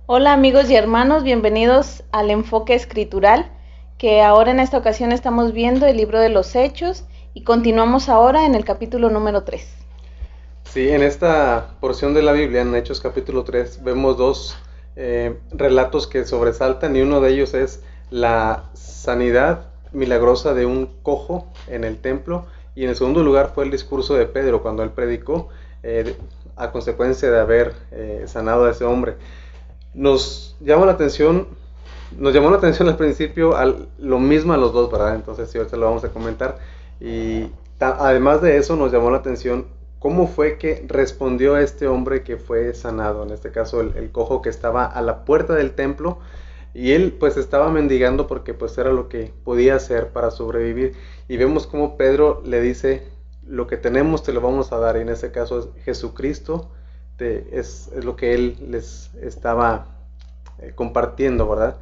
Hola amigos y hermanos, bienvenidos al enfoque escritural, que ahora en esta ocasión estamos viendo el libro de los Hechos y continuamos ahora en el capítulo número 3. Sí, en esta porción de la Biblia, en Hechos capítulo 3, vemos dos relatos que sobresaltan y uno de ellos es la sanidad milagrosa de un cojo en el templo y en el segundo lugar fue el discurso de Pedro cuando él predicó a consecuencia de haber sanado a ese hombre. Nos llama la atención, nos llamó la atención al principio lo mismo a los dos, ¿verdad? Entonces sí, ahorita lo vamos a comentar. Y además de eso nos llamó la atención cómo fue que respondió este hombre que fue sanado, en este caso el cojo que estaba a la puerta del templo y él pues estaba mendigando porque pues era lo que podía hacer para sobrevivir. Y vemos cómo Pedro le dice, lo que tenemos te lo vamos a dar, y en este caso es Jesucristo, es lo que él les estaba compartiendo, ¿verdad?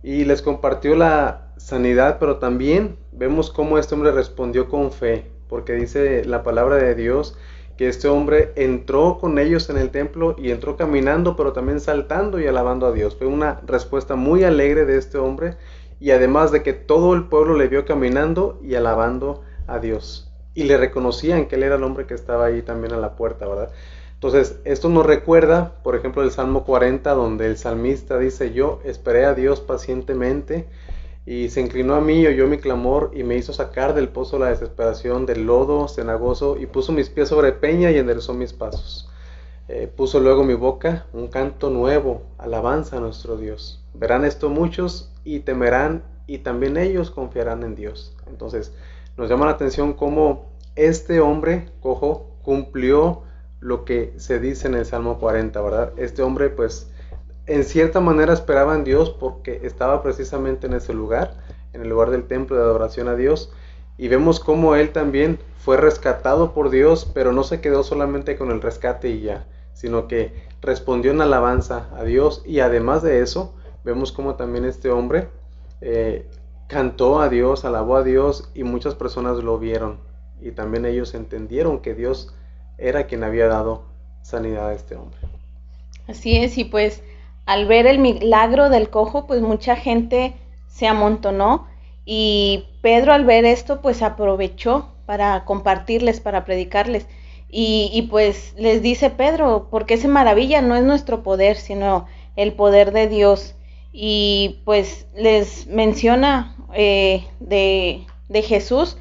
Y les compartió la sanidad, pero también vemos cómo este hombre respondió con fe, porque dice la palabra de Dios que este hombre entró con ellos en el templo y entró caminando, pero también saltando y alabando a Dios. Fue una respuesta muy alegre de este hombre, y además de que todo el pueblo le vio caminando y alabando a Dios. Y le reconocían que él era el hombre que estaba ahí también a la puerta, ¿verdad? Entonces, esto nos recuerda, por ejemplo, el Salmo 40, donde el salmista dice, yo esperé a Dios pacientemente, y se inclinó a mí y oyó mi clamor, y me hizo sacar del pozo la desesperación, del lodo cenagoso, y puso mis pies sobre peña y enderezó mis pasos. Puso luego mi boca un canto nuevo, alabanza a nuestro Dios. Verán esto muchos y temerán, y también ellos confiarán en Dios. Entonces, nos llama la atención cómo este hombre cojo cumplió lo que se dice en el Salmo 40, ¿verdad? Este hombre pues en cierta manera esperaba en Dios porque estaba precisamente en ese lugar, en el lugar del templo de adoración a Dios, y vemos cómo él también fue rescatado por Dios, pero no se quedó solamente con el rescate y ya, sino que respondió en alabanza a Dios, y además de eso, vemos cómo también este hombre cantó a Dios, alabó a Dios, y muchas personas lo vieron, y también ellos entendieron que Dios era quien había dado sanidad a este hombre. Así es, y pues al ver el milagro del cojo, pues mucha gente se amontonó y Pedro al ver esto, pues aprovechó para compartirles, para predicarles. Y pues les dice Pedro, porque esa maravilla no es nuestro poder, sino el poder de Dios. Y pues les menciona de Jesús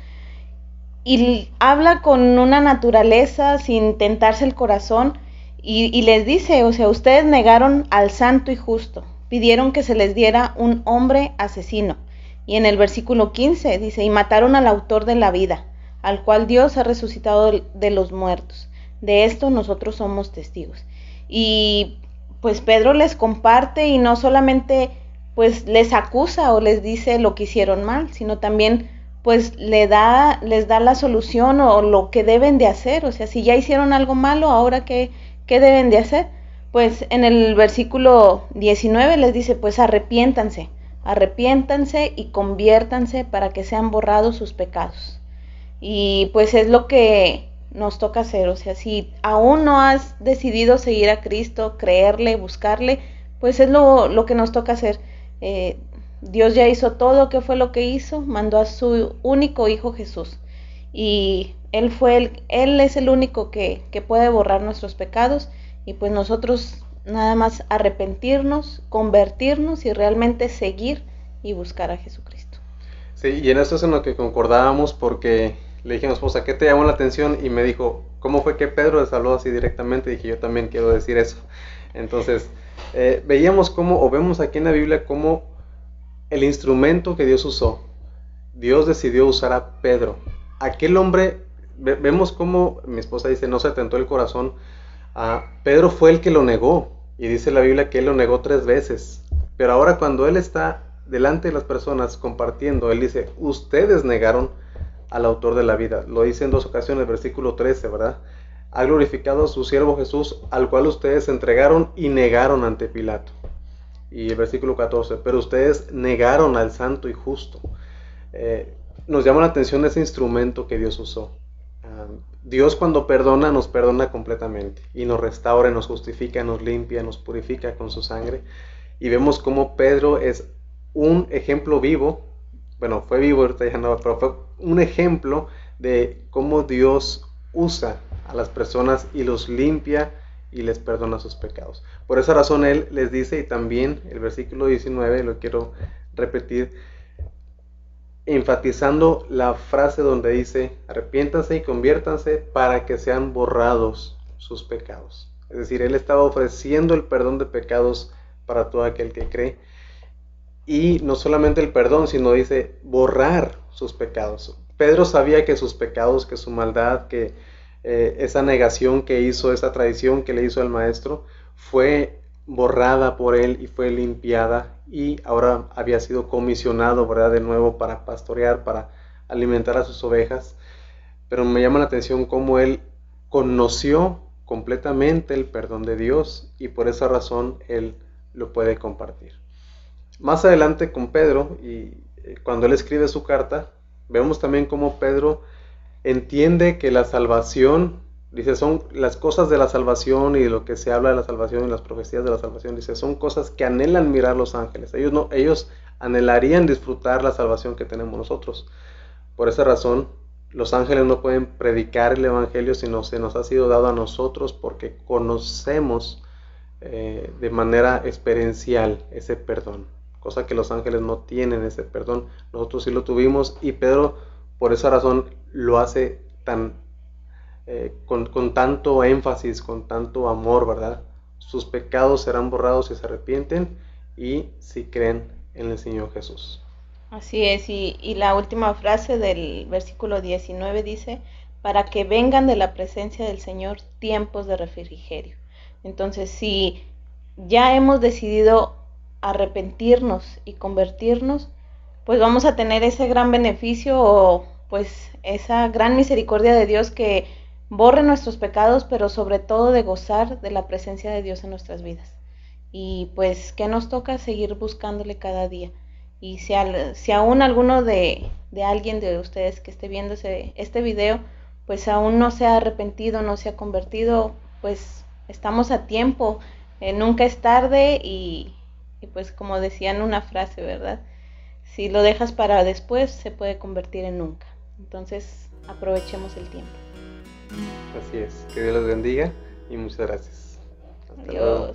y habla con una naturaleza sin tentarse el corazón y les dice, o sea, ustedes negaron al santo y justo, pidieron que se les diera un hombre asesino. Y en el versículo 15 dice, y mataron al autor de la vida, al cual Dios ha resucitado de los muertos. De esto nosotros somos testigos. Y pues Pedro les comparte y no solamente pues les acusa o les dice lo que hicieron mal, sino también pues les da la solución o lo que deben de hacer. O sea, si ya hicieron algo malo, ahora qué deben de hacer. Pues en el versículo 19 les dice, pues arrepiéntanse y conviértanse para que sean borrados sus pecados. Y pues es lo que nos toca hacer. O sea, si aún no has decidido seguir a Cristo, creerle, buscarle, pues es lo que nos toca hacer. Dios ya hizo todo. ¿Qué fue lo que hizo? Mandó a su único hijo Jesús. Y Él es el único que puede borrar nuestros pecados. Y pues nosotros nada más arrepentirnos, convertirnos y realmente seguir y buscar a Jesucristo. Sí, y en esto es en lo que concordábamos porque le dije a mi esposa, ¿qué te llamó la atención? Y me dijo, ¿cómo fue que Pedro les habló así directamente? Y dije, yo también quiero decir eso. Entonces, veíamos cómo, o vemos aquí en la Biblia, cómo el instrumento que Dios usó, Dios decidió usar a Pedro. Aquel hombre, vemos cómo, mi esposa dice, no se tentó el corazón. Pedro fue el que lo negó, y dice la Biblia que él lo negó 3 veces. Pero ahora cuando él está delante de las personas compartiendo, él dice, ustedes negaron al autor de la vida. Lo dice en 2 ocasiones, versículo 13, ¿verdad? Ha glorificado a su siervo Jesús, al cual ustedes entregaron y negaron ante Pilato. Y el versículo 14, pero ustedes negaron al santo y justo. Nos llama la atención ese instrumento que Dios usó. Dios cuando perdona, nos perdona completamente y nos restaura, nos justifica, nos limpia, nos purifica con su sangre. Y vemos cómo Pedro es un ejemplo vivo, bueno, fue vivo, ahorita ya no, pero fue un ejemplo de cómo Dios usa a las personas y los limpia y les perdona sus pecados. Por esa razón Él les dice, y también el versículo 19, lo quiero repetir, enfatizando la frase donde dice, arrepiéntanse y conviértanse para que sean borrados sus pecados. Es decir, Él estaba ofreciendo el perdón de pecados para todo aquel que cree. Y no solamente el perdón, sino dice borrar sus pecados. Pedro sabía que sus pecados, que su maldad, que esa negación que hizo, esa traición que le hizo al maestro, fue borrada por él y fue limpiada, y ahora había sido comisionado, ¿verdad?, de nuevo para pastorear, para alimentar a sus ovejas. Pero me llama la atención cómo él conoció completamente el perdón de Dios y por esa razón él lo puede compartir. Más adelante con Pedro, y cuando él escribe su carta, vemos también cómo Pedro entiende que la salvación, dice, son las cosas de la salvación y de lo que se habla de la salvación y las profecías de la salvación, dice, son cosas que anhelan mirar los ángeles. Ellos anhelarían disfrutar la salvación que tenemos nosotros. Por esa razón, los ángeles no pueden predicar el evangelio, sino se nos ha sido dado a nosotros porque conocemos de manera experiencial ese perdón, cosa que los ángeles no tienen ese perdón. Nosotros sí lo tuvimos, y Pedro por esa razón lo hace con tanto énfasis, con tanto amor, ¿verdad? Sus pecados serán borrados si se arrepienten y si creen en el Señor Jesús. Así es, y la última frase del versículo 19 dice, para que vengan de la presencia del Señor tiempos de refrigerio. Entonces, si ya hemos decidido arrepentirnos y convertirnos, pues vamos a tener ese gran beneficio, o pues esa gran misericordia de Dios que borre nuestros pecados, pero sobre todo de gozar de la presencia de Dios en nuestras vidas. Y pues, ¿qué nos toca? Seguir buscándole cada día. Y si aún alguno de alguien de ustedes que esté viendo este video, pues aún no se ha arrepentido, no se ha convertido, pues estamos a tiempo, nunca es tarde, y pues como decían una frase, ¿verdad? Si lo dejas para después, se puede convertir en nunca. Entonces, aprovechemos el tiempo. Así es, que Dios los bendiga y muchas gracias. Hasta Adiós. Luego.